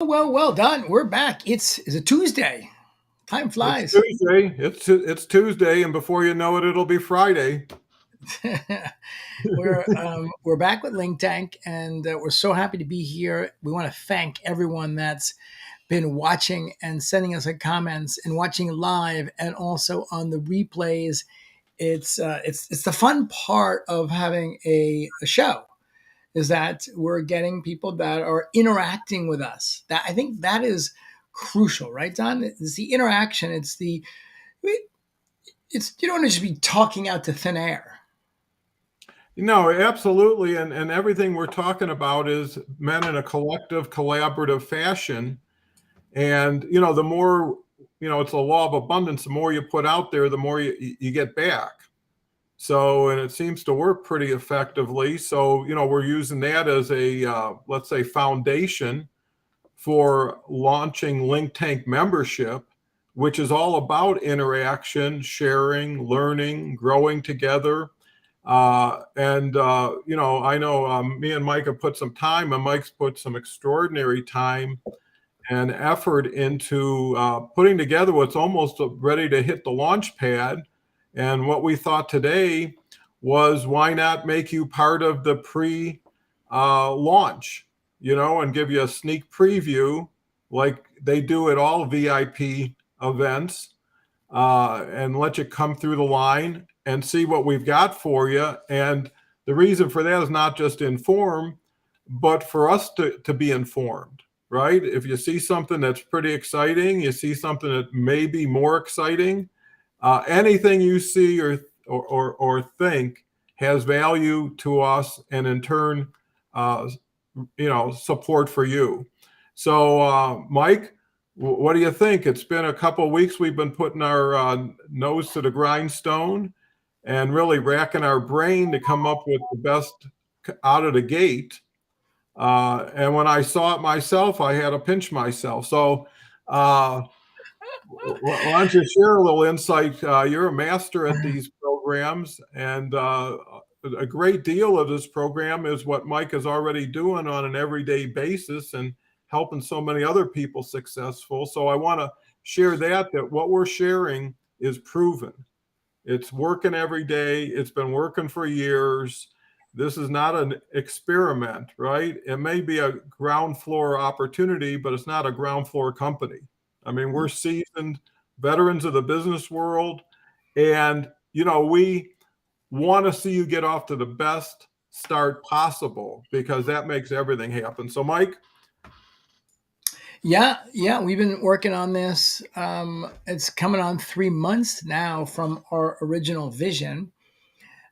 Well done. We're back. It's a Tuesday. Time It's flies. Tuesday. It's Tuesday, and before you know it, it'll be Friday. We're back with LinkTank, and we're so happy to be here. We want to thank everyone that's been watching and sending us comments and watching live, and also on the replays. It's the fun part of having a show is that we're getting people that are interacting with us. That I think that is crucial, right, Don? It's the interaction. It's you don't want to just be talking out to thin air. No, absolutely, and everything we're talking about is meant in a collective, collaborative fashion. And the more it's a law of abundance. The more you put out there, the more you get back. So, and it seems to work pretty effectively. So, we're using that as a let's say foundation for launching LinkTank membership, which is all about interaction, sharing, learning, growing together. I know me and Mike have put some time, and Mike's put some extraordinary time and effort into putting together what's almost ready to hit the launch pad. And what we thought today was, why not make you part of the pre-launch, and give you a sneak preview like they do at all VIP events, and let you come through the line and see what we've got for you. And the reason for that is not just inform, but for us to be informed, right? If you see something that's pretty exciting, you see something that may be more exciting, anything you see or think has value to us, and in turn, uh, support for you. So, Mike, what do you think? It's been a couple of weeks. We've been putting our nose to the grindstone and really racking our brain to come up with the best out of the gate. And when I saw it myself, I had to pinch myself. So, why don't you share a little insight? You're a master at these programs, and a great deal of this program is what Mike is already doing on an everyday basis and helping so many other people successful. So I want to share that what we're sharing is proven. It's working every day. It's been working for years. This is not an experiment, right? It may be a ground floor opportunity, but it's not a ground floor company. I mean, we're seasoned veterans of the business world, and we want to see you get off to the best start possible, because that makes everything happen. So, Mike. Yeah, we've been working on this. It's coming on 3 months now from our original vision.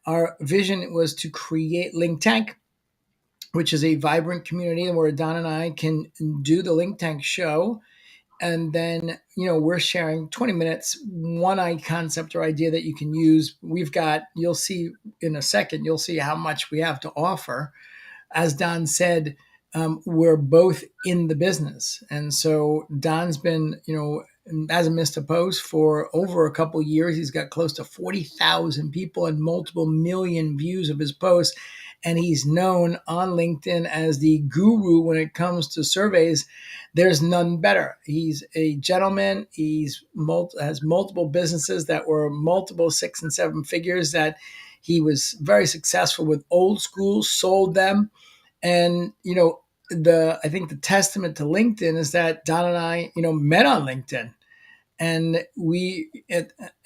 Our vision was to create LinkTank, which is a vibrant community where Don and I can do the LinkTank show. And then, we're sharing 20 minutes, one concept or idea that you can use. You'll see in a second, you'll see how much we have to offer. As Don said, we're both in the business. And so Don's been, hasn't missed a post for over a couple of years. He's got close to 40,000 people and multiple million views of his posts. And he's known on LinkedIn as the guru when it comes to surveys. There's none better. He's a gentleman. Has multiple businesses that were multiple 6 and 7 figures that he was very successful with. Old school, sold them. And, I think the testament to LinkedIn is that Don and I, met on LinkedIn, and we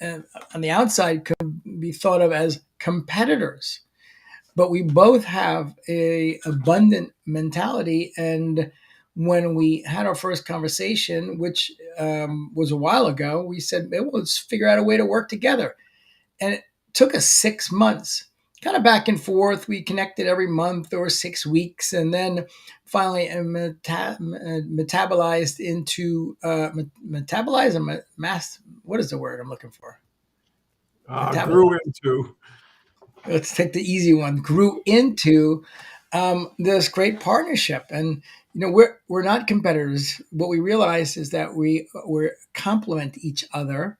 on the outside could be thought of as competitors, but we both have a abundant mentality. And when we had our first conversation, which was a while ago, we said, let's figure out a way to work together. And it took us 6 months, kind of back and forth. We connected every month or 6 weeks, and then finally metabolized into metabolize and mass. What is the word I'm looking for? Grew Metabolize. into. Let's take the easy one. Grew into this great partnership, and we're not competitors. What we realized is that we complement each other,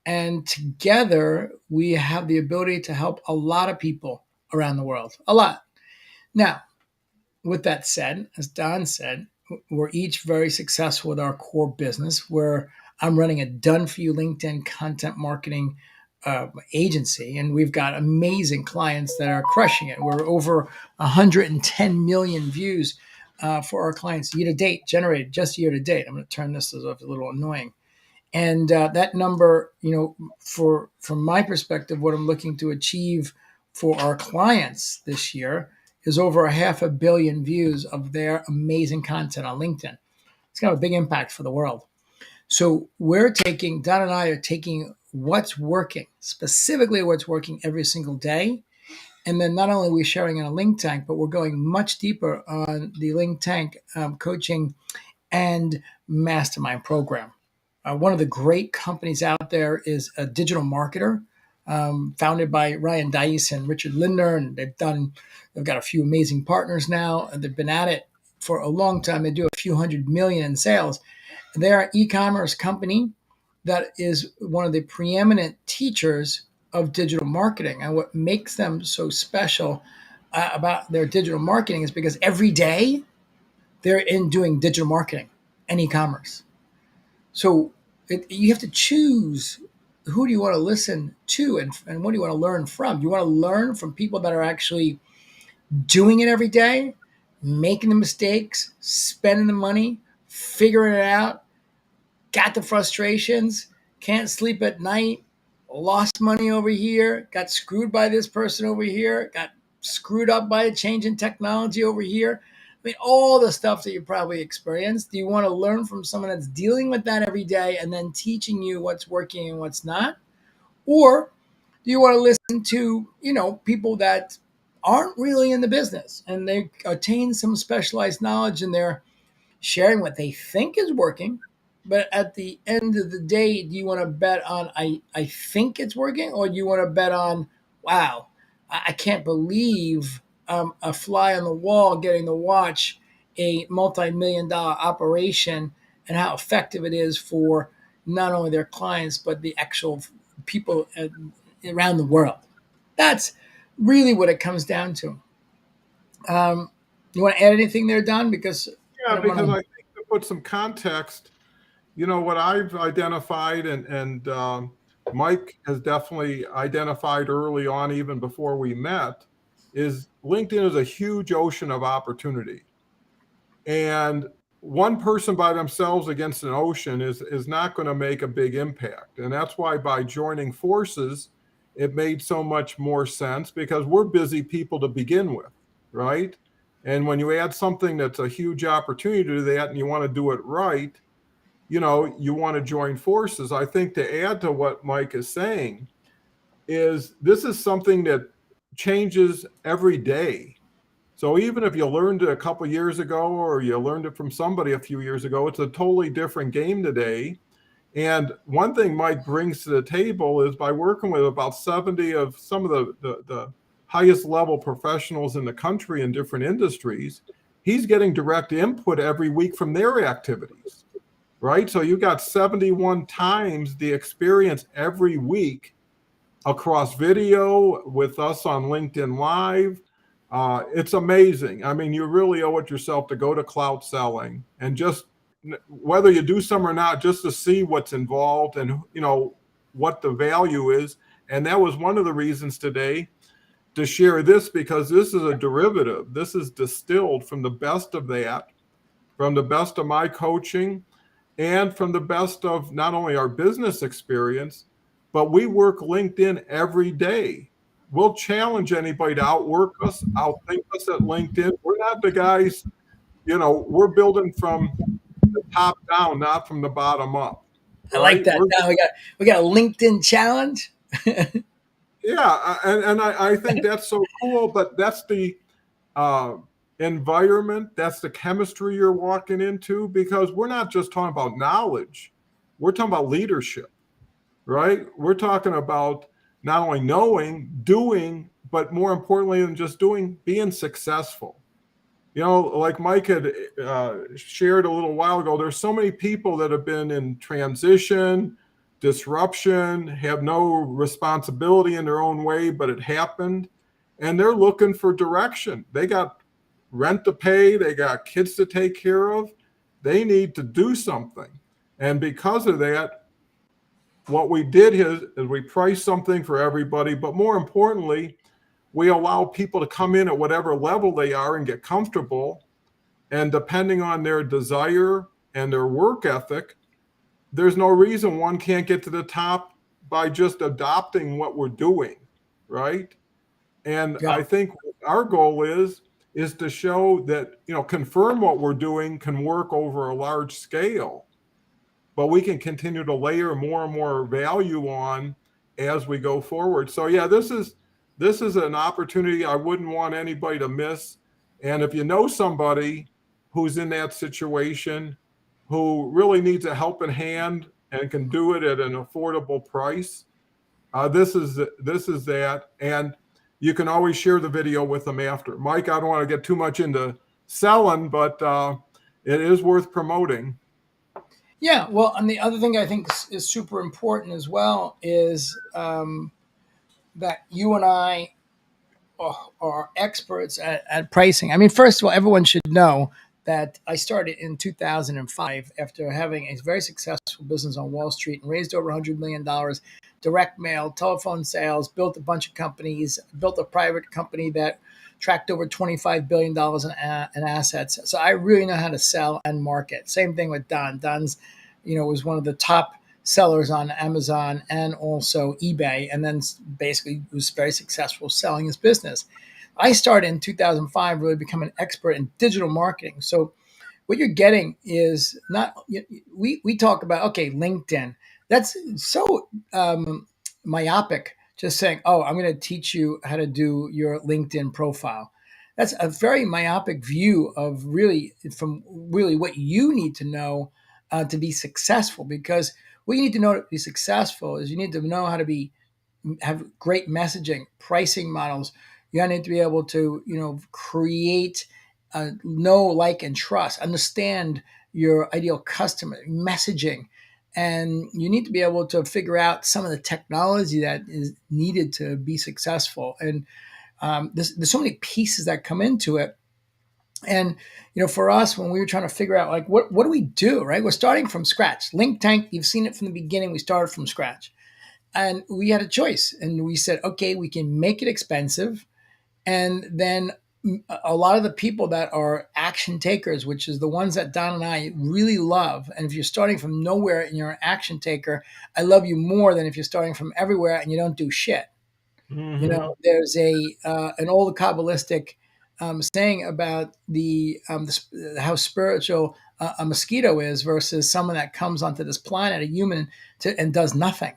and together we have the ability to help a lot of people around the world. A lot. Now, with that said, as Don said, we're each very successful with our core business. Where I'm running a done for you LinkedIn content marketing agency, and we've got amazing clients that are crushing it. We're over 110 million views for our clients year to date, generated just year to date. I'm going to turn this off, a little annoying. And that number, from my perspective, what I'm looking to achieve for our clients this year is over 500 million views of their amazing content on LinkedIn. It's got a big impact for the world. So Don and I are taking what's working, specifically what's working every single day. And then not only are we sharing in a LinkTank, but we're going much deeper on the LinkTank coaching and mastermind program. One of the great companies out there is a digital marketer, founded by Ryan Dice and Richard Lindner, and they've got a few amazing partners now, and they've been at it for a long time. They do a few hundred million in sales. They're an e-commerce company that is one of the preeminent teachers of digital marketing. And what makes them so special about their digital marketing is because every day they're in doing digital marketing and e-commerce. So you have to choose who do you want to listen to, and what do you want to learn from. You want to learn from people that are actually doing it every day, making the mistakes, spending the money, figuring it out, got the frustrations, can't sleep at night, lost money over here, got screwed by this person over here, got screwed up by a change in technology over here. I mean, all the stuff that you probably experienced. Do you want to learn from someone that's dealing with that every day and then teaching you what's working and what's not? Or do you want to listen to, people that aren't really in the business and they attain some specialized knowledge and they're sharing what they think is working? But at the end of the day, do you want to bet on I think it's working, or do you want to bet on, wow, I can't believe a fly on the wall getting to watch a multi-million-dollar operation and how effective it is for not only their clients but the actual people around the world. That's really what it comes down to. You want to add anything there, Don? Because I Yeah, don't want because to. I think to put some context, what I've identified, and Mike has definitely identified early on, even before we met, is LinkedIn is a huge ocean of opportunity. And one person by themselves against an ocean is not going to make a big impact. And that's why by joining forces, it made so much more sense, because we're busy people to begin with, right? And when you add something that's a huge opportunity to that and you want to do it right, you want to join forces. I think to add to what Mike is saying is this is something that changes every day. So even if you learned it a couple years ago or you learned it from somebody a few years ago, it's a totally different game today. And one thing Mike brings to the table is by working with about 70 of some of the highest level professionals in the country in different industries, he's getting direct input every week from their activities, right? So you got 71 times the experience every week across video with us on LinkedIn Live. It's amazing. I mean, you really owe it yourself to go to Clout Selling and just, whether you do some or not, just to see what's involved and what the value is. And that was one of the reasons today to share this, because this is a derivative. This is distilled from the best of that, from the best of my coaching, and from the best of not only our business experience, but we work LinkedIn every day. We'll challenge anybody to outwork us, outthink us at LinkedIn. We're not the guys, we're building from the top down, not from the bottom up, I like right? that. Now we got a LinkedIn challenge. Yeah, and I think that's so cool, but that's the uh, environment, that's the chemistry you're walking into, because we're not just talking about knowledge, we're talking about leadership, right? We're talking about not only knowing, doing, but more importantly than just doing, being successful. Like Mike had shared a little while ago, there's so many people that have been in transition, disruption, have no responsibility in their own way, but it happened. And they're looking for direction. They got rent to pay, they got kids to take care of. They need to do something. And because of that, what we did is we priced something for everybody, but more importantly, we allow people to come in at whatever level they are and get comfortable. And depending on their desire and their work ethic, there's no reason one can't get to the top by just adopting what we're doing, right? And Yeah. I think our goal is to show that, confirm what we're doing can work over a large scale, but we can continue to layer more and more value on as we go forward. So yeah, this is an opportunity I wouldn't want anybody to miss. And if you know somebody who's in that situation, who really needs a helping hand and can do it at an affordable price, this is that. And you can always share the video with them after. Mike, I don't want to get too much into selling, but it is worth promoting. Yeah. Well, and the other thing I think is super important as well is that you and I are experts at pricing. I mean, first of all, everyone should know that I started in 2005 after having a very successful business on Wall Street and raised over $100 million, direct mail, telephone sales, built a bunch of companies, built a private company that tracked over $25 billion in assets. So I really know how to sell and market. Same thing with Don. Don's, was one of the top sellers on Amazon and also eBay, and then basically was very successful selling his business. I started in 2005, really become an expert in digital marketing. So what you're getting is not, we talk about, okay, LinkedIn. That's so myopic, just saying, oh, I'm going to teach you how to do your LinkedIn profile. That's a very myopic view of really, from really what you need to know to be successful. Because what you need to know to be successful is you need to know how to have great messaging, pricing models. You need to be able to, create, know, like, and trust, understand your ideal customer, messaging, and you need to be able to figure out some of the technology that is needed to be successful. And there's so many pieces that come into it. And for us, when we were trying to figure out like what do we do, right? We're starting from scratch. LinkTank, you've seen it from the beginning. We started from scratch, and we had a choice, and we said, okay, we can make it expensive, and then a lot of the people that are action takers, which is the ones that Don and I really love. And if you're starting from nowhere and you're an action taker, I love you more than if you're starting from everywhere and you don't do shit. Mm-hmm. There's an old Kabbalistic saying about how spiritual a mosquito is versus someone that comes onto this planet, a human, and does nothing,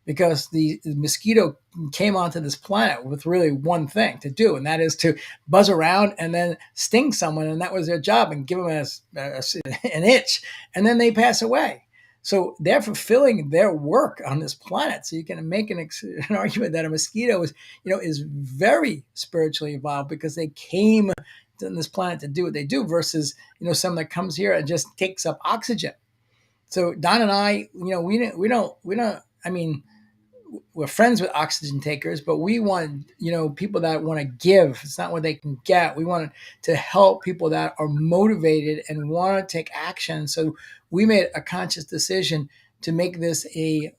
because the mosquito came onto this planet with really one thing to do, and that is to buzz around and then sting someone, and that was their job, and give them an itch, and then they pass away. So they're fulfilling their work on this planet. So you can make an argument that a mosquito is very spiritually evolved because they came to this planet to do what they do, versus someone that comes here and just takes up oxygen. So Don and I, we don't. I mean, we're friends with oxygen takers, but we want, people that want to give. It's not what they can get. We want to help people that are motivated and want to take action. So we made a conscious decision to make this a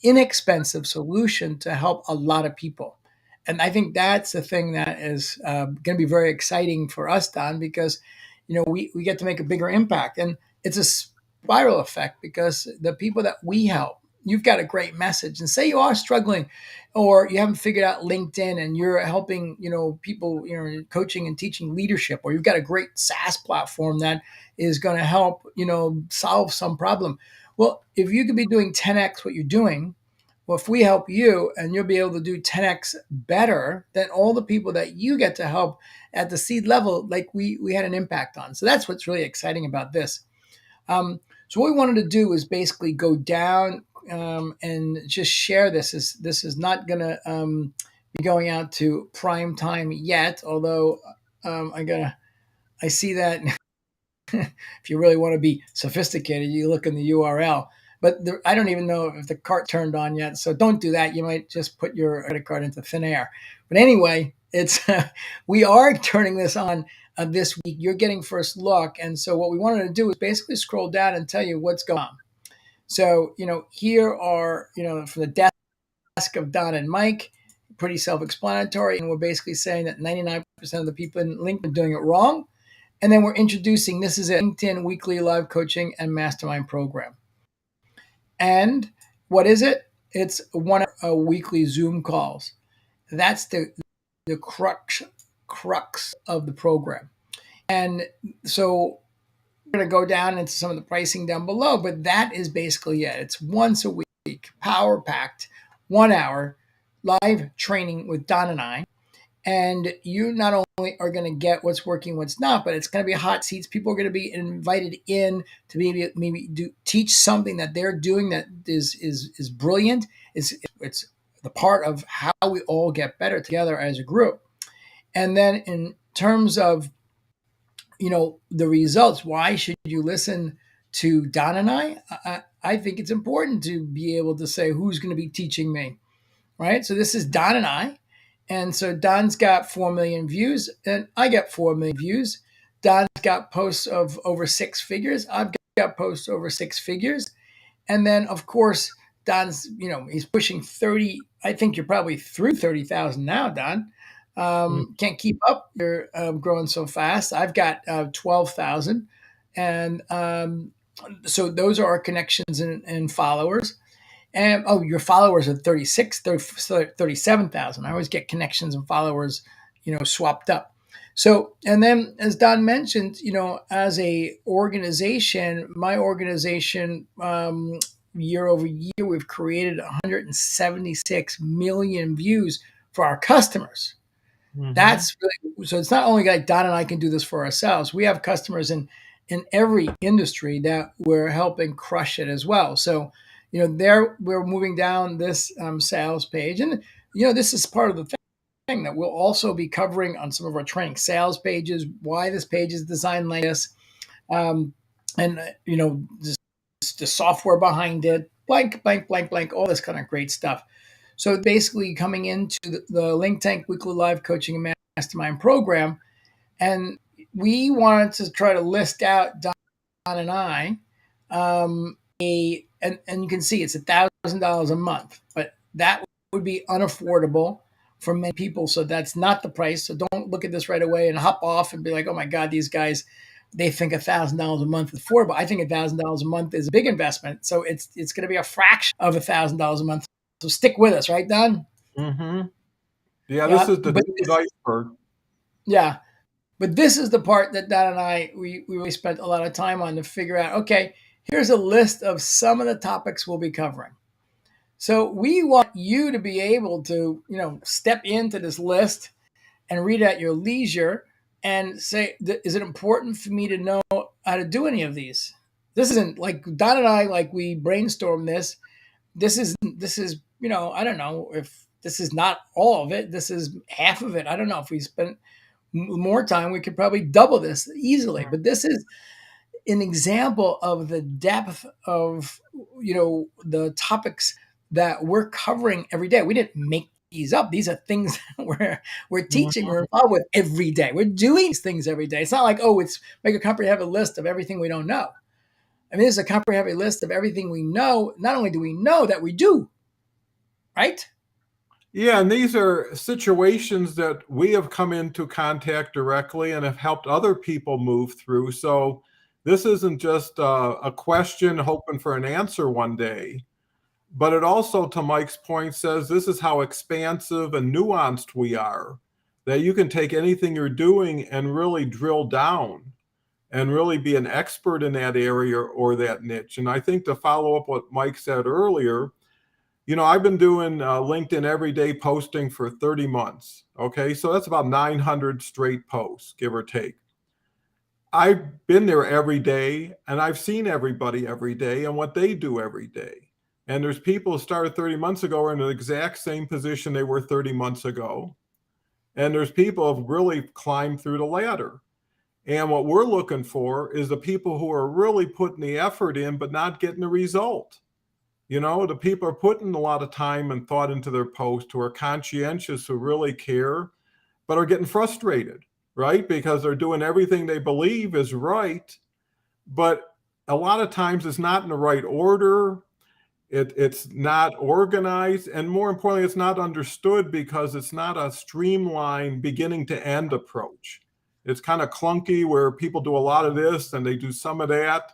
inexpensive solution to help a lot of people. And I think that's the thing that is going to be very exciting for us, Don, because, we get to make a bigger impact. And it's a spiral effect, because the people that we help, you've got a great message, and say you are struggling or you haven't figured out LinkedIn and you're helping, people, coaching and teaching leadership, or you've got a great SaaS platform that is going to help, solve some problem. Well, if you could be doing 10x what you're doing, well, if we help you and you'll be able to do 10x better than all the people that you get to help at the seed level, like we had an impact on. So that's what's really exciting about this. So what we wanted to do is basically go down and just share this. This is not going to be going out to prime time yet, although I see that if you really want to be sophisticated, you look in the URL. But I don't even know if the cart turned on yet, so don't do that. You might just put your credit card into thin air. But anyway, it's we are turning this on this week. You're getting first look. And so what we wanted to do is basically scroll down and tell you what's going on. So, here are, from the desk of Don and Mike, pretty self-explanatory. And we're basically saying that 99% of the people in LinkedIn are doing it wrong. And then we're introducing this is a LinkedIn weekly live coaching and mastermind program. And what is it? It's one weekly Zoom calls. That's the crux of the program. And so we're going to go down into some of the pricing down below, but that is basically it. It's once a week, power packed, 1 hour live training with Don and I. And you not only are going to get what's working, what's not, but it's going to be hot seats. People are going to be invited in to maybe teach something that they're doing that is brilliant. It's the part of how we all get better together as a group. And then in terms of the results, why should you listen to Don and I think it's important to be able to say who's going to be teaching me, right? So this is Don and I. And so Don's got 4 million views and I got 4 million views. Don's got posts of over 6 figures. I've got posts over 6 figures. And then, of course, Don's, he's pushing 30. I think you're probably through 30,000 now, Don. Can't keep up. You're growing so fast. I've got 12,000. And so those are our connections and followers. And your followers are 37,000. I always get connections and followers, swapped up. So, and then as Don mentioned, as a organization, my organization, year over year, we've created 176 million views for our customers. Mm-hmm. That's really, so it's not only like Don and I can do this for ourselves. We have customers in every industry that we're helping crush it as well. So, we're moving down this sales page. And, this is part of the thing that we'll also be covering on some of our training sales pages, why this page is designed like this. And, the software behind it, blank, all this kind of great stuff. So basically coming into the LinkTank Weekly Live Coaching and Mastermind program. And we wanted to try to list out Don and I, and you can see it's $1,000 a month, but that would be unaffordable for many people. So that's not the price. So don't look at this right away and hop off and be like, oh my God, these guys, they think $1,000 a month is affordable. I think $1,000 a month is a big investment. So it's going to be a fraction of $1,000 a month. So stick with us, right, Don? Mm-hmm. Yeah, this is the iceberg. Yeah. But this is the part that Don and I, we really spent a lot of time on to figure out, okay, here's a list of some of the topics we'll be covering. So we want you to be able to, step into this list and read at your leisure and say, is it important for me to know how to do any of these? This isn't like Don and I, like we brainstorm this. This is, I don't know if this is not all of it. This is half of it. I don't know if we spent more time, we could probably double this easily. But this is an example of the depth of, the topics that we're covering every day. We didn't make these up. These are things that we're teaching, we're involved with every day. We're doing these things every day. It's not like, it's make a comprehensive list of everything we don't know. I mean, it's a comprehensive list of everything we know. Not only do we know that we do, right? Yeah, and these are situations that we have come into contact directly and have helped other people move through. So this isn't just a question hoping for an answer one day, but it also, to Mike's point, says this is how expansive and nuanced we are, that you can take anything you're doing and really drill down and really be an expert in that area or that niche. And I think to follow up what Mike said earlier, I've been doing LinkedIn everyday posting for 30 months. Okay, so that's about 900 straight posts, give or take. I've been there every day and I've seen everybody every day and what they do every day. And there's people who started 30 months ago are in the exact same position they were 30 months ago. And there's people who have really climbed through the ladder. And what we're looking for is the people who are really putting the effort in, but not getting the result. The people are putting a lot of time and thought into their post, who are conscientious, who really care, but are getting frustrated. right? Because they're doing everything they believe is right, but a lot of times it's not in the right order. It's not organized, and more importantly, it's not understood because it's not a streamlined beginning to end approach. It's kind of clunky where people do a lot of this and they do some of that,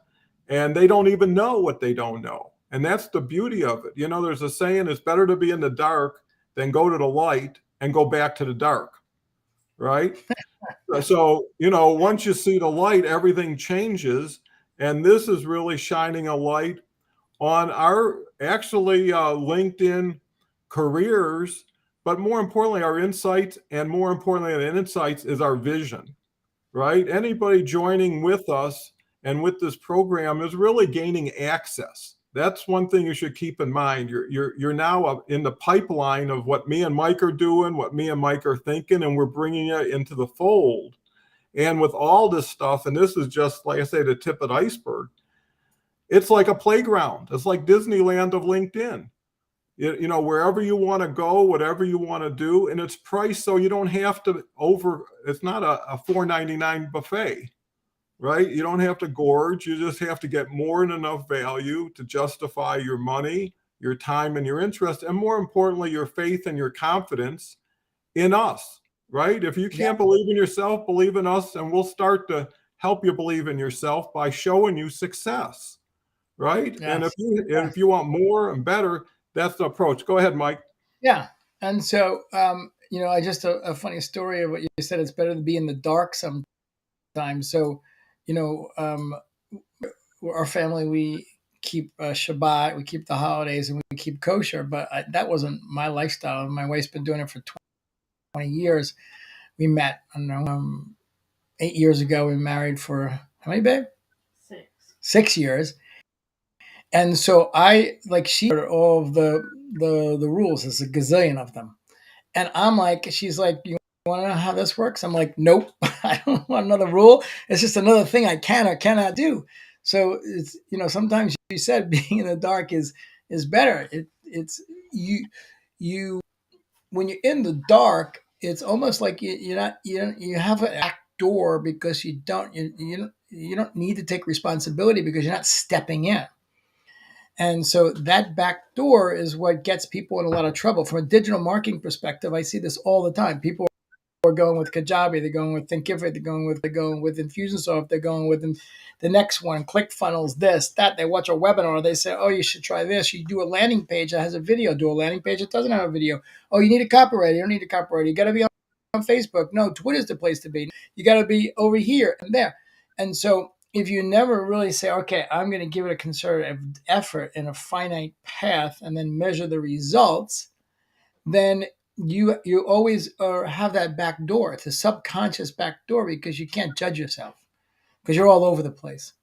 and they don't even know what they don't know. And that's the beauty of it. You know, there's a saying, it's better to be in the dark than go to the light and go back to the dark, right? So, you know, once you see the light, everything changes. And this is really shining a light on our actually LinkedIn careers, but more importantly, our insights, and more importantly than insights is our vision, right? Anybody joining with us and with this program is really gaining access. That's one thing you should keep in mind. You're now in the pipeline of what me and Mike are doing, what me and Mike are thinking, and we're bringing it into the fold. And with all this stuff, and this is just, like I say, the tip of the iceberg, it's like a playground. It's like Disneyland of LinkedIn. You know, wherever you want to go, whatever you want to do, and it's priced so you don't have to it's not a $4.99 buffet, right? You don't have to gorge. You just have to get more than enough value to justify your money, your time, and your interest, and more importantly, your faith and your confidence in us, right? If you Yeah. can't believe in yourself, believe in us, and we'll start to help you believe in yourself by showing you success, right? And Yes. if you want more and better, that's the approach. Go ahead, Mike. Yeah. And so, I just a funny story of what you said. It's better to be in the dark sometimes. So, you know, our family, we keep Shabbat, we keep the holidays, and we keep kosher. But that wasn't my lifestyle. My wife's been doing it for 20 years. We met, I don't know, 8 years ago. We married for how many, babe? 6 years. And so she all of the rules. There's a gazillion of them. And I'm like, she's like, you want to know how this works? I'm like, nope, I don't want another rule. It's just another thing I can or cannot do. So it's, sometimes you said being in the dark is better. It's you when you're in the dark, it's almost like you have an back door because you don't need to take responsibility because you're not stepping in. And so that back door is what gets people in a lot of trouble. From a digital marketing perspective, I see this all the time. People are going with Kajabi, they're going with Thinkific, they're going with Infusionsoft, they're going with the next one, ClickFunnels, this, that. They watch a webinar, they say, oh, you should try this. You do a landing page that has a video, do a landing page that doesn't have a video. Oh, you need a copywriter, you don't need a copywriter. You got to be on Facebook. No, Twitter's the place to be. You got to be over here and there. And so if you never really say, okay, I'm going to give it a concerted effort in a finite path and then measure the results, then you always have that back door. It's a subconscious back door because you can't judge yourself because you're all over the place.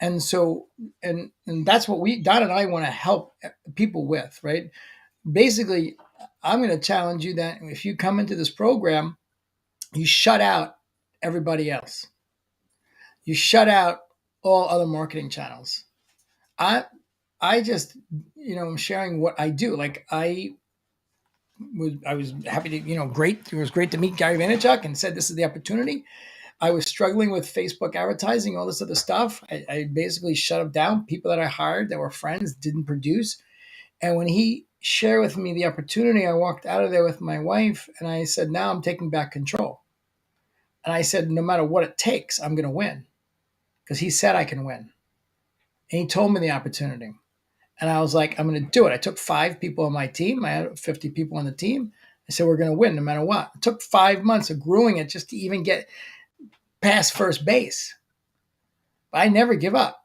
And so, and that's what Don and I want to help people with, right? Basically, I'm going to challenge you that if you come into this program, you shut out everybody else. You shut out all other marketing channels. I I just I'm sharing what I do. Like I was happy to great. It was great to meet Gary Vaynerchuk and said this is the opportunity. I was struggling with Facebook advertising, all this other stuff. I basically shut them down. People that I hired that were friends didn't produce. And when he shared with me the opportunity, I walked out of there with my wife and I said, now I'm taking back control. And I said, no matter what it takes, I'm going to win because he said I can win. And he told me the opportunity. And I was like, I'm going to do it. I took 5 people on my team. I had 50 people on the team. I said, we're going to win no matter what. It took 5 months of growing it just to even get past first base. But I never give up.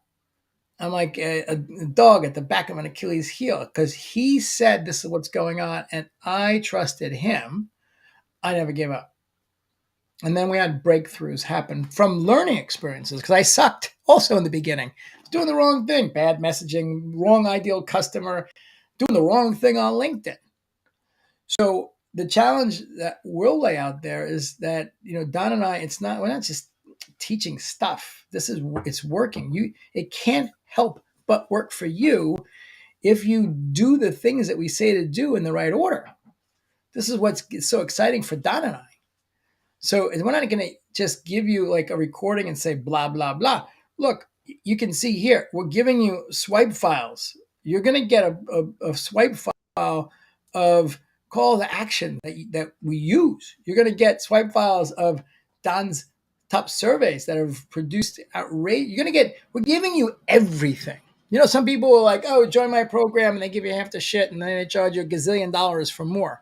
I'm like a dog at the back of an Achilles heel because he said this is what's going on. And I trusted him. I never gave up. And then we had breakthroughs happen from learning experiences because I sucked also in the beginning. I was doing the wrong thing, bad messaging, wrong ideal customer, doing the wrong thing on LinkedIn. So the challenge that we'll lay out there is that, Don and I, we're not just teaching stuff. It's working. It can't help but work for you if you do the things that we say to do in the right order. This is what's so exciting for Don and I. So we're not going to just give you like a recording and say blah blah blah. Look, you can see here we're giving you swipe files. You're going to get a swipe file of call to action that we use. You're going to get swipe files of Don's top surveys that have produced outrage. You're going to get. We're giving you everything. You know, some people are like, "Oh, join my program," and they give you half the shit, and then they charge you a gazillion dollars for more.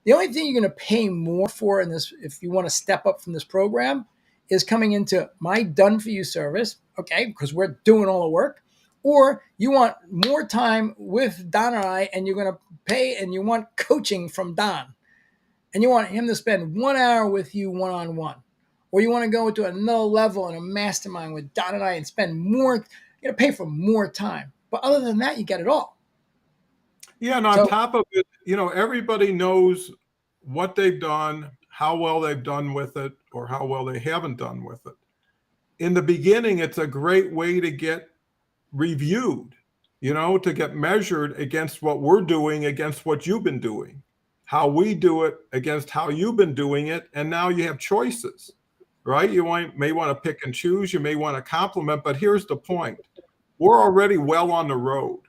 The only thing you're going to pay more for in this, if you want to step up from this program, is coming into my done for you service, okay, because we're doing all the work, or you want more time with Don and I, and you're going to pay, and you want coaching from Don, and you want him to spend 1 hour with you one on one, or you want to go to another level in a mastermind with Don and I and spend more, you're going to pay for more time. But other than that, you get it all. Yeah, and on So top of it, everybody knows what they've done, how well they've done with it, or how well they haven't done with it. In the beginning, it's a great way to get reviewed, to get measured against what we're doing, against what you've been doing, how we do it against how you've been doing it. And now you have choices, right? You may want to pick and choose, you may want to compliment, but here's the point. We're already well on the road,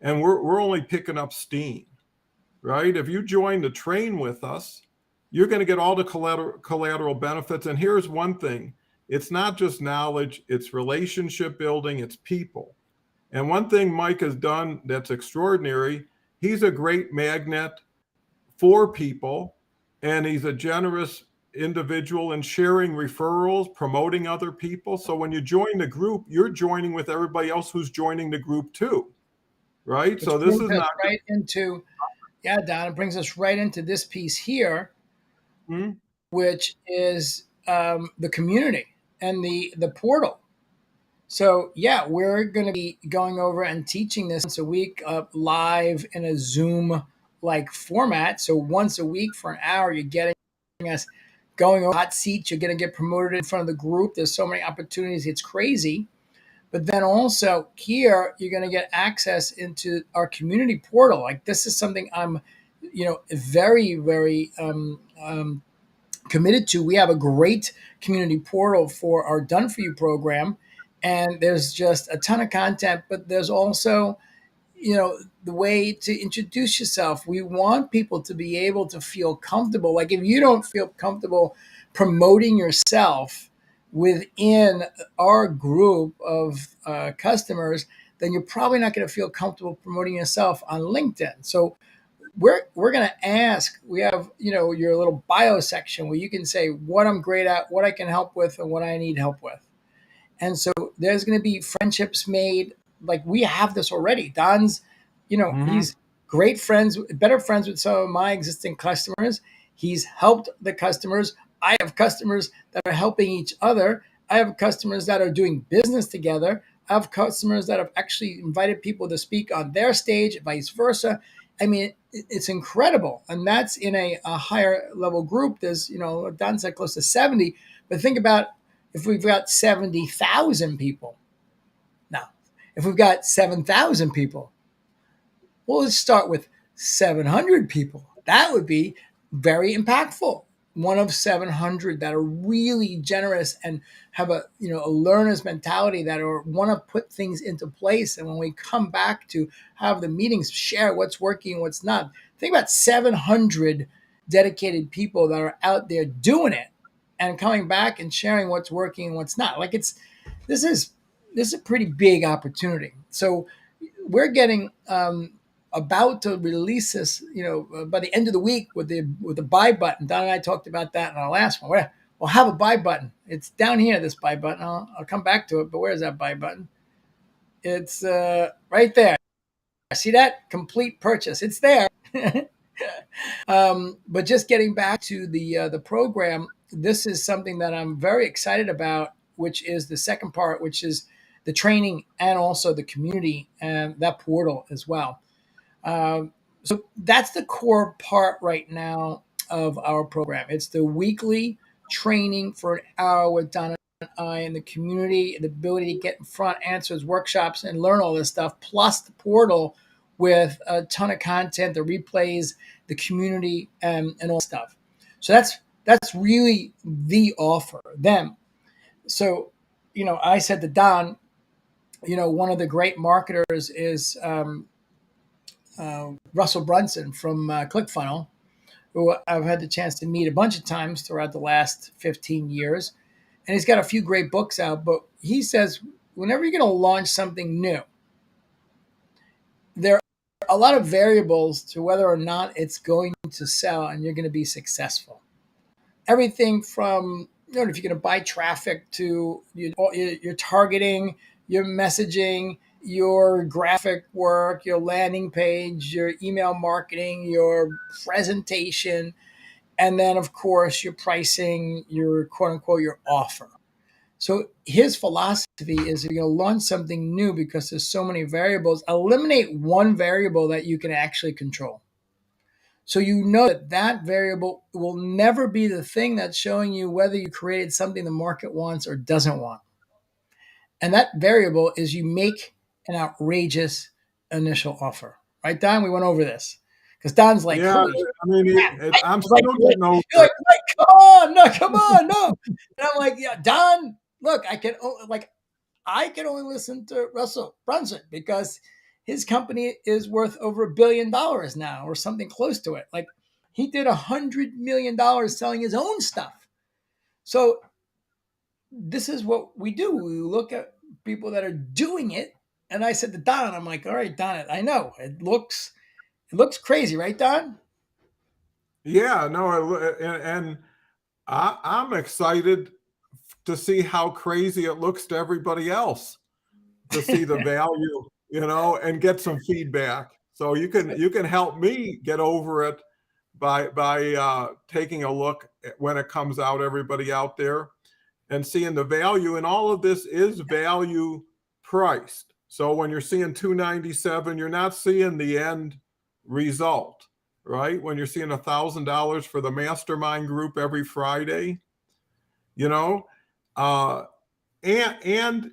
and we're only picking up steam, right? If you join the train with us, you're going to get all the collateral benefits. And here's one thing. It's not just knowledge, it's relationship building, it's people. And one thing Mike has done that's extraordinary, he's a great magnet for people, and he's a generous individual in sharing referrals, promoting other people. So when you join the group, you're joining with everybody else who's joining the group too, right? which So this brings is us not. right into, yeah, Don, it brings us right into this piece here, Hmm? which is the community and the portal. So yeah, we're going to be going over and teaching this once a week live in a Zoom like format. So once a week for an hour, you're getting us going over hot seats. You're going to get promoted in front of the group. There's so many opportunities. It's crazy. But then also here, you're going to get access into our community portal. Like this is something I'm, very, very committed to. We have a great community portal for our Done For You program, and there's just a ton of content. But there's also, the way to introduce yourself. We want people to be able to feel comfortable. Like if you don't feel comfortable promoting yourself within our group of customers, then you're probably not going to feel comfortable promoting yourself on LinkedIn. So we're going to ask, we have, your little bio section where you can say what I'm great at, what I can help with, and what I need help with. And so there's going to be friendships made. Like we have this already. Don's, Hmm. he's great friends, better friends with some of my existing customers. He's helped the customers. I have customers that are helping each other. I have customers that are doing business together. I have customers that have actually invited people to speak on their stage, vice versa. I mean, it's incredible. And that's in a higher level group. There's, Don said close to 70. But think about if we've got 70,000 people. Now, if we've got 7,000 people, well, let's start with 700 people. That would be very impactful. One of 700 that are really generous and have a learner's mentality that are want to put things into place. And when we come back to have the meetings, share what's working and what's not. Think about 700 dedicated people that are out there doing it and coming back and sharing what's working and what's not. Like this is this is a pretty big opportunity. So we're getting about to release this, by the end of the week with the buy button. Don and I talked about that in our last one. We'll have a buy button. It's down here, this buy button. I'll come back to it, but where's that buy button? It's right there. See that? Complete purchase. It's there. But just getting back to the program, this is something that I'm very excited about, which is the second part, which is the training and also the community and that portal as well. So that's the core part right now of our program. It's the weekly training for an hour with Donna and I and the community, the ability to get in front, answers, workshops, and learn all this stuff, plus the portal with a ton of content, the replays, the community, and all stuff. So that's That's really the offer. Them. So, I said to Don, one of the great marketers is Russell Brunson from ClickFunnels, who I've had the chance to meet a bunch of times throughout the last 15 years. And he's got a few great books out. But he says, whenever you're going to launch something new, there are a lot of variables to whether or not it's going to sell and you're going to be successful. Everything from, if you're going to buy traffic to your targeting, your messaging, your graphic work, your landing page, your email marketing, your presentation, and then of course your pricing, your quote unquote your offer. So his philosophy is, if you're going to launch something new, because there's so many variables, eliminate one variable that you can actually control. So you know that variable will never be the thing that's showing you whether you created something the market wants or doesn't want. And that variable is you make an outrageous initial offer. Right, Don? We went over this. Because Don's like, Yeah, holy I mean, crap. I'm Like, still you're like, getting over you're it. like, Mike, come on, no, come on, no. And I'm like, yeah, Don, look, I can only listen to Russell Brunson because his company is worth over $1 billion now, or something close to it. Like, he did $100 million selling his own stuff. So this is what we do. We look at people that are doing it. And I said to Don, I'm like, all right, Don, I know it looks crazy, right, Don? Yeah, no, and I'm excited to see how crazy it looks to everybody else, to see the value, and get some feedback. So you can help me get over it by taking a look at when it comes out, everybody out there, and seeing the value. And all of this is value priced. So when you're seeing 297, you're not seeing the end result, right? When you're seeing $1,000 for the mastermind group every Friday, you know, uh, and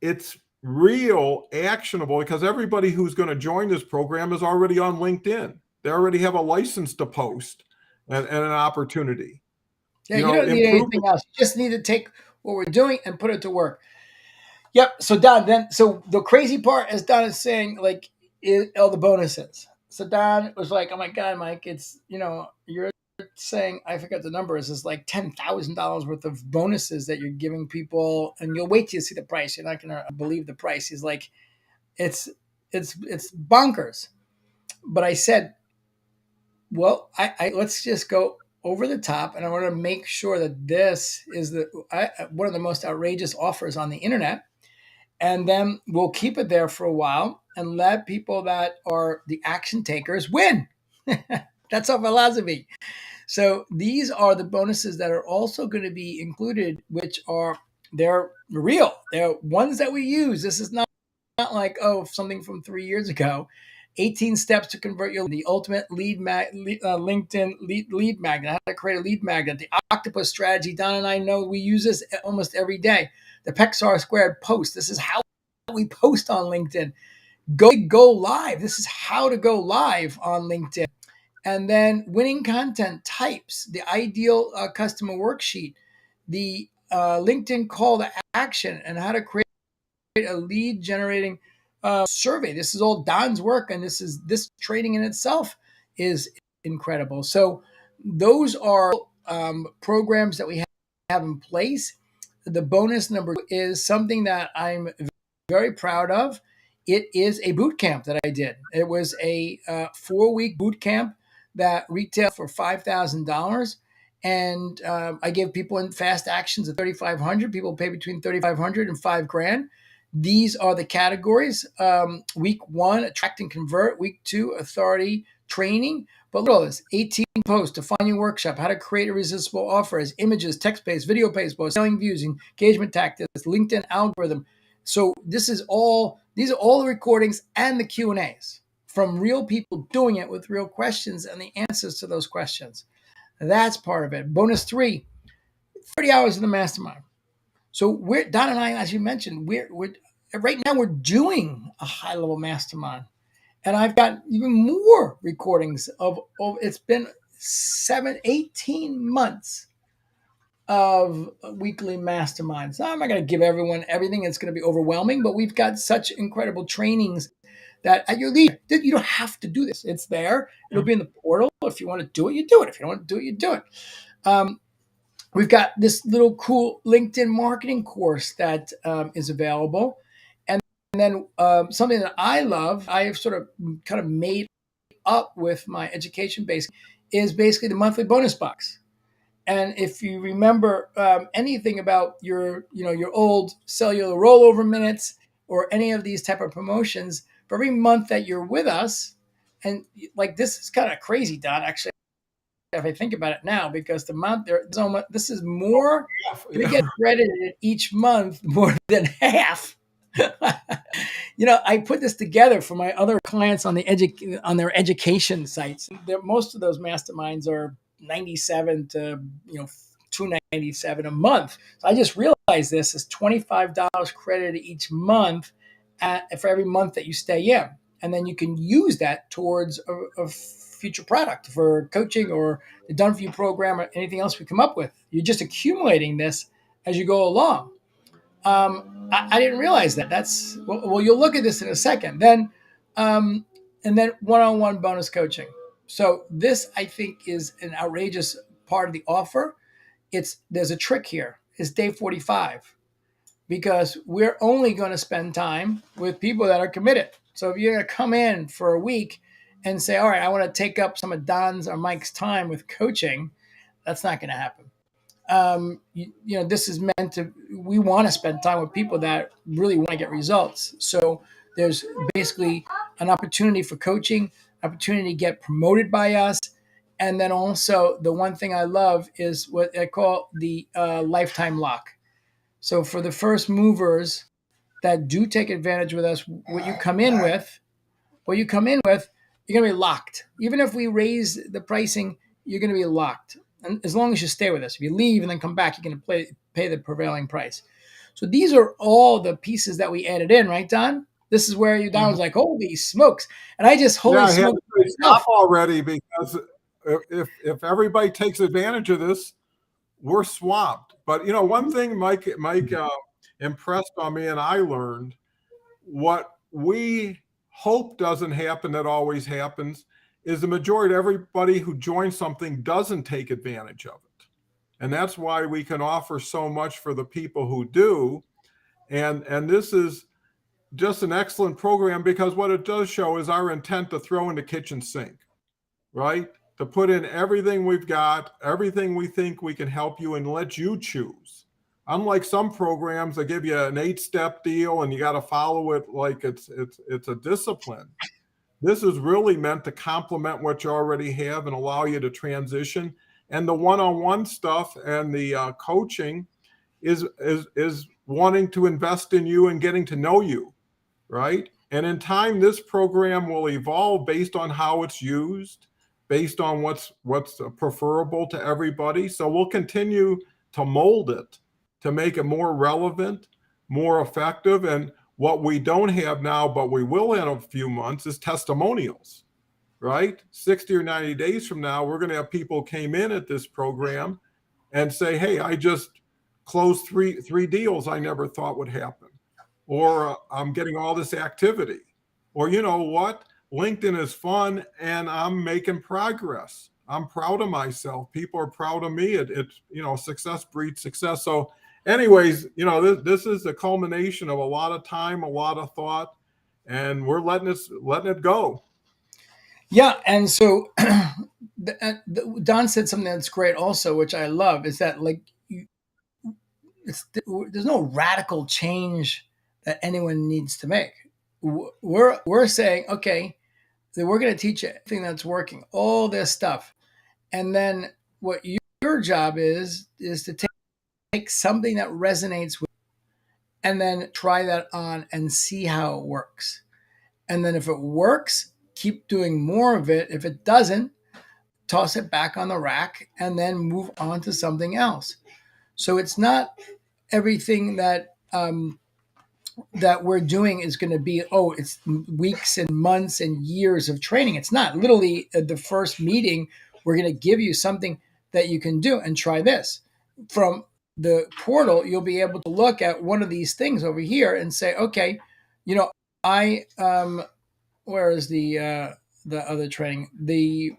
it's real actionable, because everybody who's going to join this program is already on LinkedIn. They already have a license to post and an opportunity. Yeah, you don't need Improve. anything else. You just need to take what we're doing and put it to work. Yep. So Don, so the crazy part, as Don is saying, like, is all the bonuses. So Don was like, "Oh my God, Mike, it's you're saying, I forget the numbers, is like $10,000 worth of bonuses that you're giving people, and you'll wait till you see the price. You're not gonna believe the price." He's like, "It's bonkers." But I said, "Well, I let's just go over the top, and I want to make sure that this is one of the most outrageous offers on the internet." And then we'll keep it there for a while and let people that are the action takers win. That's our philosophy. So these are the bonuses that are also going to be included, which they're real. They're ones that we use. This is not like, something from 3 years ago. 18 steps to convert the ultimate LinkedIn lead magnet. How to create a lead magnet. The octopus strategy. Don and I know we use this almost every day. The Pexar squared post. This is how we post on LinkedIn. Go live. This is how to go live on LinkedIn. And then winning content types, the ideal customer worksheet, the LinkedIn call to action, and how to create a lead generating survey. This is all Don's work, and this training in itself is incredible. So those are programs that we have in place. The bonus number 2 is something that I'm very proud of. It is a boot camp that I did. It was a 4-week boot camp that retailed for $5,000. And I give people in fast actions at 3,500. People pay between 3,500 and $5,000. These are the categories. Week 1, attract and convert. Week 2, authority training. But look at all this: 18 posts, defining workshop, how to create irresistible offers, images, text-based, video-based, selling views, engagement tactics, LinkedIn algorithm. So these are all the recordings and the Q&As from real people doing it with real questions and the answers to those questions. That's part of it. Bonus 3, 30 hours in the mastermind. So Don and I, as you mentioned, we're right now we're doing a high level mastermind, and I've got even more recordings of it's been 18 months of weekly masterminds. Now, I'm not going to give everyone everything. It's going to be overwhelming, but we've got such incredible trainings that at your leisure, you don't have to do this. It's there. It'll be in the portal. If you want to do it, you do it. If you don't want to do it, you do it. We've got this little cool LinkedIn marketing course that is available. And then something that I love, I have sort of kind of made up with my education base, is basically the monthly bonus box. And if you remember anything about your old cellular rollover minutes or any of these type of promotions, for every month that you're with us, and like this is kind of crazy, Don. Actually, if I think about it now, because the month there's so much, this is more. We get credited each month more than half. I put this together for my other clients on on their education sites. Most of those masterminds are 97 to 297 a month. So I just realized this is $25 credited each month for every month that you stay in, and then you can use that towards a future product for coaching or the Done For You program or anything else we come up with. You're just accumulating this as you go along. I didn't realize that. That's well. You'll look at this in a second. Then, and then one-on-one bonus coaching. So this, I think, is an outrageous part of the offer. There's a trick here. It's day 45 because we're only going to spend time with people that are committed. So if you're going to come in for a week and say, "All right, I want to take up some of Don's or Mike's time with coaching," that's not going to happen. This is meant to, we want to spend time with people that really want to get results. So there's basically an opportunity for coaching, opportunity to get promoted by us. And then also the one thing I love is what I call the lifetime lock. So for the first movers that do take advantage with us, what you come in with, you're going to be locked. Even if we raise the pricing, you're going to be locked. And as long as you stay with us, if you leave and then come back, you're going to pay the prevailing price. So these are all the pieces that we added in, right, Don? This is where Don was like, "Holy smokes!" And I just holy smokes stop already, because if everybody takes advantage of this, we're swamped. But one thing Mike impressed on me, and I learned what we hope doesn't happen that always happens, is the majority of everybody who joins something doesn't take advantage of it. And that's why we can offer so much for the people who do. And this is just an excellent program, because what it does show is our intent to throw in the kitchen sink, right? To put in everything we've got, everything we think we can help you, and let you choose. Unlike some programs that give you an 8-step deal and you got to follow it like it's a discipline. This is really meant to complement what you already have and allow you to transition. And the one-on-one stuff and the coaching is wanting to invest in you and getting to know you, right? And in time, this program will evolve based on how it's used, based on what's preferable to everybody. So we'll continue to mold it to make it more relevant, more effective. And what we don't have now, but we will in a few months, is testimonials, right? 60 or 90 days from now, we're going to have people came in at this program and say, "Hey, I just closed three deals I never thought would happen," or "I'm getting all this activity," or "You know what? LinkedIn is fun and I'm making progress. I'm proud of myself. People are proud of me. It's success breeds success." So anyways, this is a culmination of a lot of time, a lot of thought, and we're letting it go. Yeah. And so Don said something that's great also, which I love, is that there's no radical change that anyone needs to make. We're saying, okay, that we're going to teach you everything that's working, all this stuff. And then what your job is to take something that resonates with, and then try that on and see how it works. And then if it works, keep doing more of it. If it doesn't, toss it back on the rack and then move on to something else. So it's not everything that we're doing is going to be, it's weeks and months and years of training. It's not. Literally, the first meeting, We're going to give you something that you can do and try this. From the portal, you'll be able to look at one of these things over here and say, okay, you know, I where is the other training? The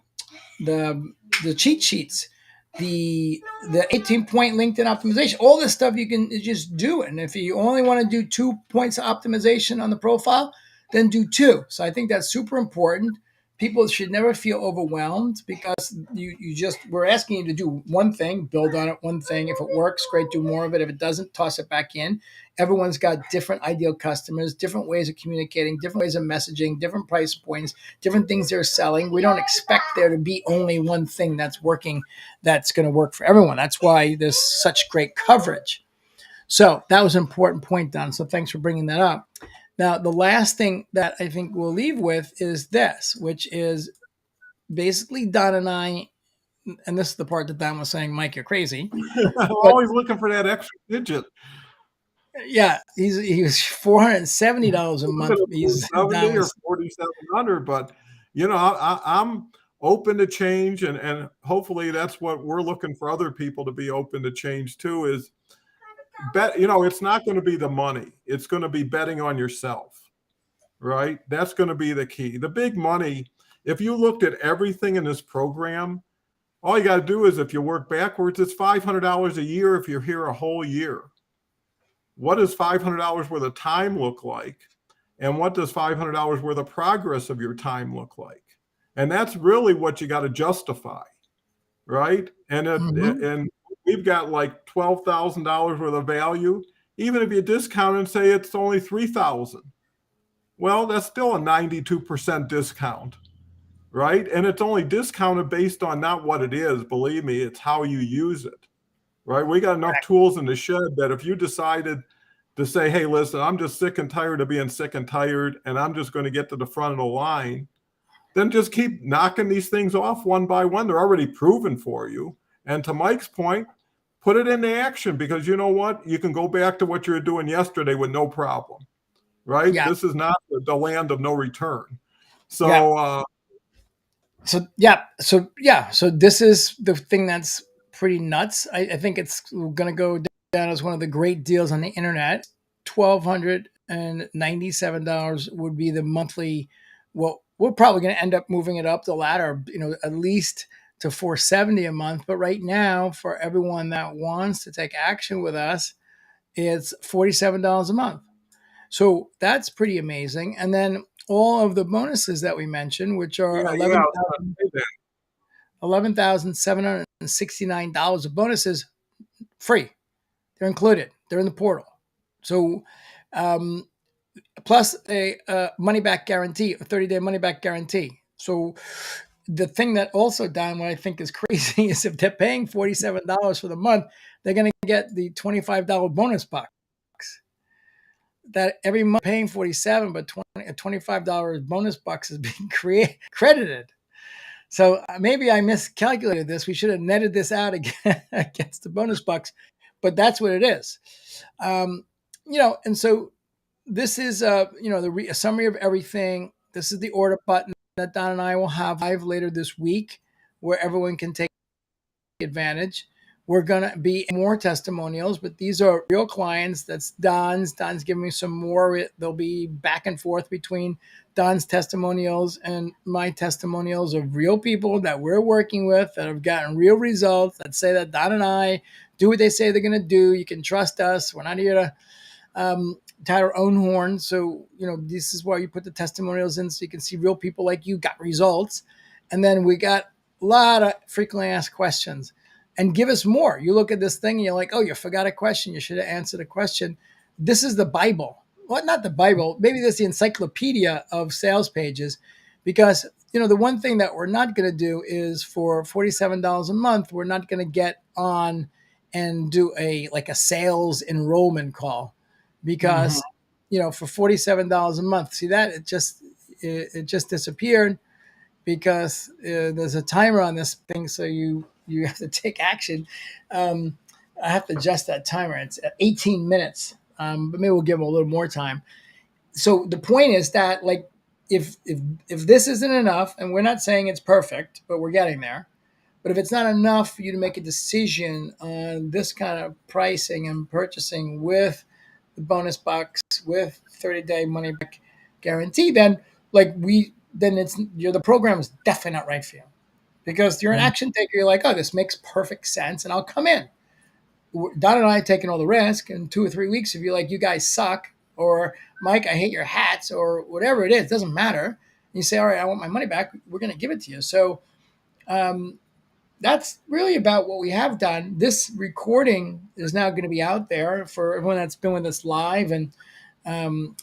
the cheat sheets, the 18-point LinkedIn optimization, all this stuff you can just do. And if you only want to do 2 points of optimization on the profile, then do two. So I think that's super important. People should never feel overwhelmed because you just we're asking you to do one thing, build on it, one thing. If it works, great, do more of it. If it doesn't, toss it back in. Everyone's got different ideal customers, different ways of communicating, different ways of messaging, different price points, different things they're selling. We don't expect there to be only one thing that's working, that's going to work for everyone. That's why there's such great coverage. So that was an important point, Don. So thanks for bringing that up. Now, the last thing that I think we'll leave with is this, which is basically Don and I, and this is the part that Don was saying, Mike, you're crazy. I'm But always looking for that extra digit. yeah, he was $470 a month. He's 70 Don or was 4,700, but I'm open to change, and hopefully that's what we're looking for other people to be open to change too. Is bet it's not going to be the money; it's going to be betting on yourself, right? That's going to be the key. The big money. If you looked at everything in this program, all you got to do is if you work backwards, it's $500 a year if you're here a whole year. What does $500 worth of time look like? And what does $500 worth of progress of your time look like? And that's really what you got to justify, right? And we've got like $12,000 worth of value. Even if you discount and say it's only 3,000, well, that's still a 92% discount, right? And it's only discounted based on not what it is. Believe me, it's how you use it, right? We got enough tools in the shed that if you decided to say, hey, listen, I'm just sick and tired of being sick and tired, and I'm just going to get to the front of the line, then just keep knocking these things off one by one. They're already proven for you. And to Mike's point, put it into action, because you know what? You can go back to what you were doing yesterday with no problem, right? yeah, This is not the land of no return. yeah. So, So this is the thing that's pretty nuts. I think it's going to go down as one of the great deals on the internet. $1,297 would be the monthly. Well, we're probably going to end up moving it up the ladder, at least to 470 a month. But right now, for everyone that wants to take action with us, it's $47 a month. So that's pretty amazing. And then all of the bonuses that we mentioned, which are yeah, I was going to say that. $11,769 of bonuses, free. They're included. They're in the portal. So, plus a money back guarantee, a 30-day money back guarantee. So, the thing that also, Don, what I think is crazy is if they're paying $47 for the month, they're going to get the $25 bonus box. That every month paying 47, but a $25 bonus box is being credited. So maybe I miscalculated this. We should have netted this out again against the bonus bucks, but that's what it is. And so this is, a summary of everything. This is the order button that Don and I will have live later this week, where everyone can take advantage. We're going to be more testimonials, but these are real clients. That's Don's. Don's giving me some more. There'll be back and forth between Don's testimonials and my testimonials of real people that we're working with that have gotten real results, that say that Don and I do what they say they're going to do. You can trust us. We're not here to tie our own horn. So, this is why you put the testimonials in, so you can see real people like you got results. And then we got a lot of frequently asked questions. And give us more. You look at this thing and you're like, oh, you forgot a question. You should have answered a question. This is the Bible. Well, not the Bible. Maybe this is the encyclopedia of sales pages. Because, the one thing that we're not going to do is for $47 a month, we're not going to get on and do a sales enrollment call. Because, for $47 a month, see that? It just disappeared. Because there's a timer on this thing, so you have to take action. I have to adjust that timer. It's at 18 minutes, but maybe we'll give them a little more time. So the point is that, if this isn't enough, and we're not saying it's perfect, but we're getting there. But if it's not enough for you to make a decision on this kind of pricing and purchasing with the bonus box with 30-day money back guarantee, then the program is definitely not right for you because you're an action taker. You're like, oh, this makes perfect sense, and I'll come in. Don and I taking all the risk. In 2 or 3 weeks, if you're like, you guys suck, or Mike, I hate your hats, or whatever it is, doesn't matter. You say, all right, I want my money back. We're going to give it to you. So that's really about what we have done. This recording is now going to be out there for everyone that's been with us live, and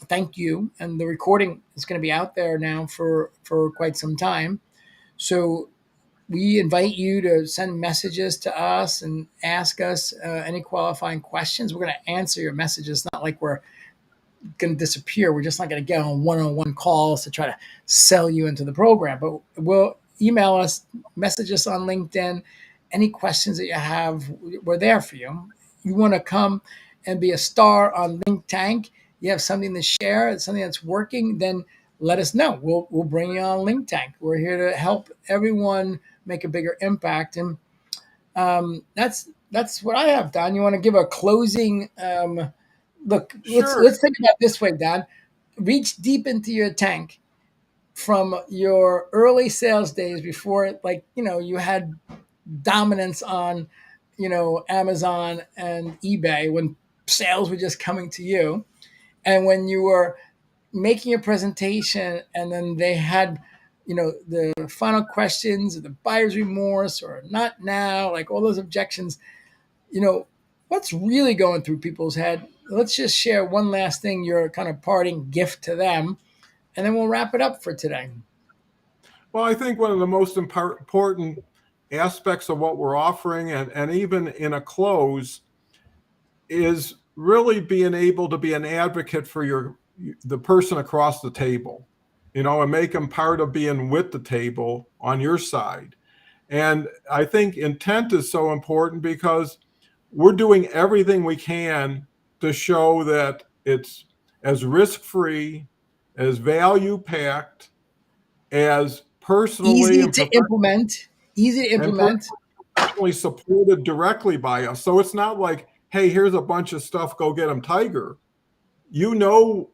thank you. And the recording is going to be out there now for quite some time. So we invite you to send messages to us and ask us any qualifying questions. We're going to answer your messages. Not like we're going to disappear. We're just not going to get on one-on-one calls to try to sell you into the program. But we'll email us, message us on LinkedIn. Any questions that you have, we're there for you. You want to come and be a star on LinkTank, you have something to share, something that's working, then let us know. We'll bring you on LinkTank. We're here to help everyone make a bigger impact. And that's what I have, Don. You want to give a closing look? Sure. Let's think about it this way, Don. Reach deep into your tank from your early sales days before, you had dominance on, Amazon and eBay when sales were just coming to you, and when you were making a presentation and then they had the final questions or the buyer's remorse or not now, like all those objections, what's really going through people's head. Let's just share one last thing, your kind of parting gift to them, and then we'll wrap it up for today. Well, I think one of the most important aspects of what we're offering, and even in a close, is really being able to be an advocate for the person across the table, and make them part of being with the table on your side. And I think intent is so important because we're doing everything we can to show that it's as risk-free, as value-packed, as personally Easy and to implement. Easy to implement. professionally supported directly by us. So it's not like, hey, here's a bunch of stuff, go get them, Tiger. You know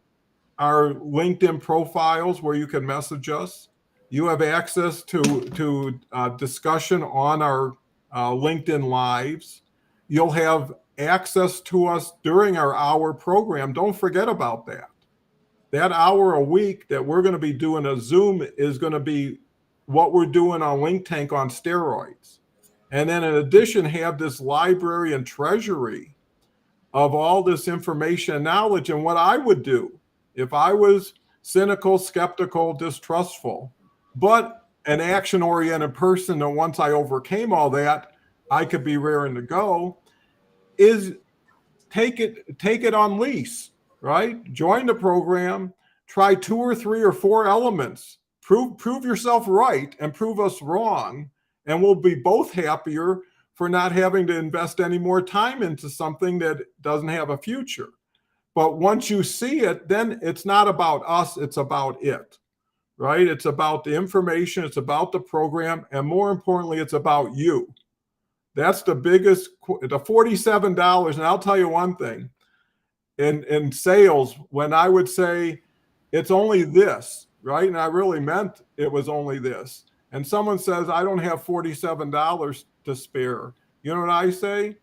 our LinkedIn profiles where you can message us. You have access to discussion on our LinkedIn lives. You'll have access to us during our hour program. Don't forget about that. That hour a week that we're going to be doing a Zoom is going to be what we're doing on LinkTank on steroids. And then in addition, have this library and treasury of all this information and knowledge. And what I would do if I was cynical, skeptical, distrustful, but an action oriented person that once I overcame all that, I could be raring to go, is take it on lease, right? Join the program, try 2 or 3 or 4 elements, prove yourself right and prove us wrong, and we'll be both happier for not having to invest any more time into something that doesn't have a future. But once you see it, then it's not about us, it's about it, right? It's about the information, it's about the program, and more importantly, it's about you. That's the biggest, the $47. And I'll tell you one thing, in sales, when I would say it's only this, right? And I really meant it was only this. And someone says, I don't have $47 to spare. You know what I say?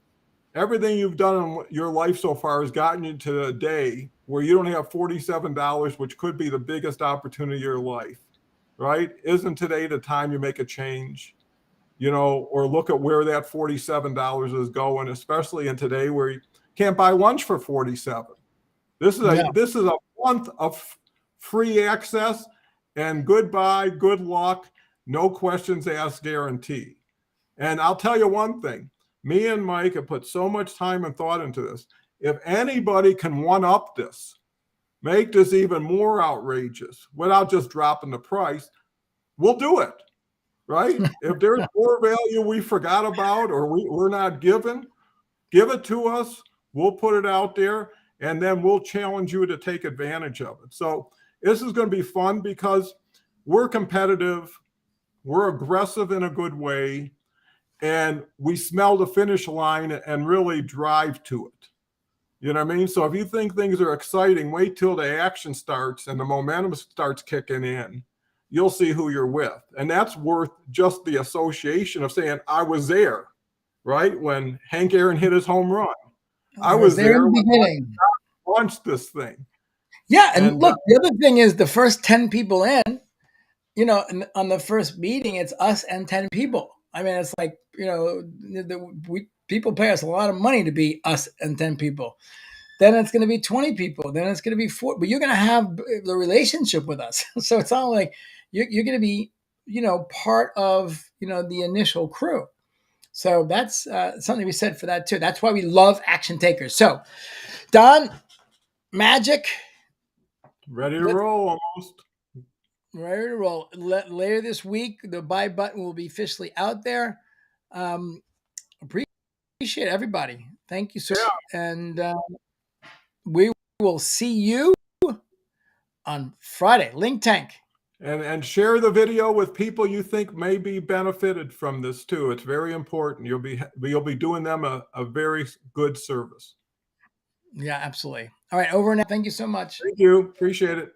Everything you've done in your life so far has gotten you to a day where you don't have $47, which could be the biggest opportunity of your life, right? Isn't today the time you make a change? Or look at where that $47 is going, especially in today where you can't buy lunch for 47. This is a month of free access, and goodbye, good luck, no questions asked guarantee. And I'll tell you one thing, me and Mike have put so much time and thought into this. If anybody can one up this, make this even more outrageous without just dropping the price, we'll do it. Right? If there's more value we forgot about or we're not given, give it to us. We'll put it out there, and then we'll challenge you to take advantage of it. So this is going to be fun because we're competitive. We're aggressive in a good way. and we smell the finish line and really drive to it. You know what I mean? So if you think things are exciting, wait till the action starts and the momentum starts kicking in. You'll see who you're with. And that's worth just the association of saying, I was there, right? When Hank Aaron hit his home run. I I was was there in there the when beginning. I launched this thing. Yeah, and And look, the other thing is the first 10 people in, on the first meeting, it's us and 10 people. I mean, it's like, people pay us a lot of money to be us and 10 people. Then it's going to be 20 people. Then it's going to be 4. But you're going to have the relationship with us. So it's not like you're going to be, part of, the initial crew. So that's something we said for that too. That's why we love action takers. So, Don, magic. ready to Let's roll almost. ready to roll. Later this week, the buy button will be officially out there. Um, appreciate everybody. Thank you so Yeah. much. And we will see you on Friday. LinkTank. And share the video with people you think may be benefited from this too. It's very important. You'll be doing them a very good service. Yeah, absolutely. All right, over and out. Thank you so much. Thank you. Appreciate it.